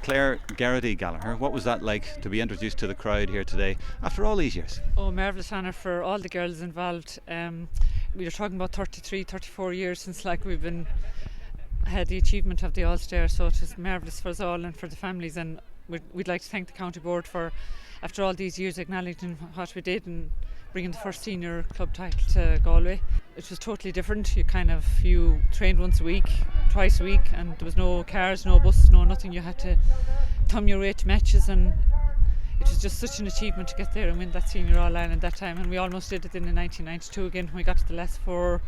Clare Geraghty Gallagher, what was that like to be introduced to the crowd here today after all these years? Oh, marvellous honour for all the girls involved. We were talking about 33, 34 years since we've been had the achievement of the All-Star, so it was marvellous for us all and for the families, and we'd like to thank the county board for, after all these years, acknowledging what we did and bringing the first senior club title to Galway. It was totally different. You trained once a week, twice a week, and there was no cars, no buses, no nothing. You had to thumb your way to matches, and it was just such an achievement to get there and win that senior All-Ireland that time. And we almost did it in 1992 again when we got to the last four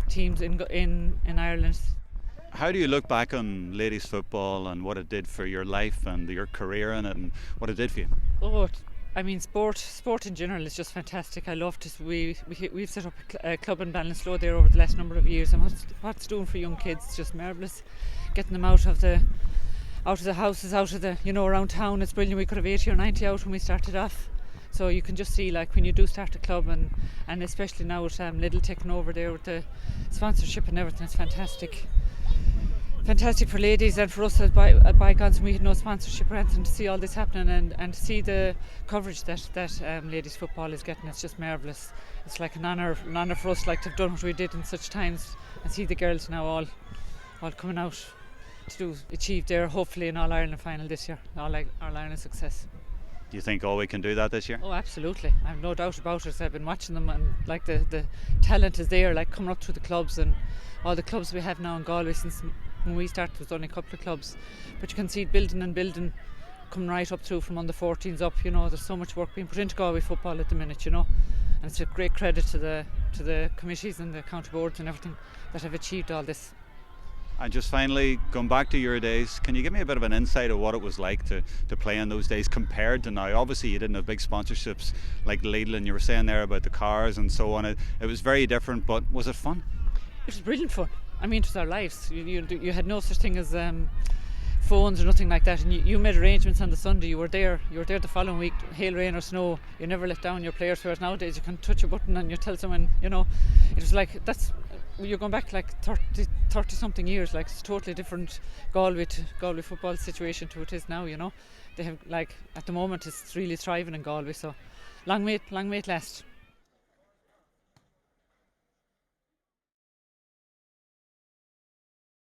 teams in Ireland. How do you look back on ladies football and what it did for your life and your career in it and what it did for you? Oh, I mean, sport in general is just fantastic. I love it. We've set up a club in Ballinasloe there over the last number of years, and what it's doing for young kids is just marvellous. Getting them out of the houses, out of the around town. It's brilliant. We could have 80 or 90 out when we started off. So you can just see when you do start a club, and especially now with Lidl taking over there with the sponsorship and everything, it's fantastic. Fantastic for ladies and for us at Bygones. We had no sponsorship or anything, to see all this happening and to see the coverage that ladies football is getting. It's just marvellous. It's like an honour for us to have done what we did in such times, and see the girls now all coming out to achieve their, hopefully, an All-Ireland final this year, All-Ireland success. Do you think Galway can do that this year? Oh, absolutely. I have no doubt about it. I've been watching them, and the talent is there, coming up through the clubs, and all the clubs we have now in Galway. Since when we started, there was only a couple of clubs, but you can see it building and building, coming right up through from under 14s up. There's so much work being put into Galway football at the minute, and it's a great credit to the committees and the county boards and everything that have achieved all this. And just finally, going back to your days, can you give me a bit of an insight of what it was like to play in those days compared to now? Obviously you didn't have big sponsorships like Lidl, and you were saying there about the cars and so on. It was very different, but was it fun? It was brilliant fun. I mean, it was our lives. You had no such thing as phones or nothing like that, and you made arrangements on the Sunday. You were there the following week, hail, rain or snow. You never let down your players, whereas nowadays you can touch a button and you tell someone, it was you're going back 30 something years. It's totally different Galway football situation to what it is now. They have at the moment it's really thriving in Galway, so long may it last.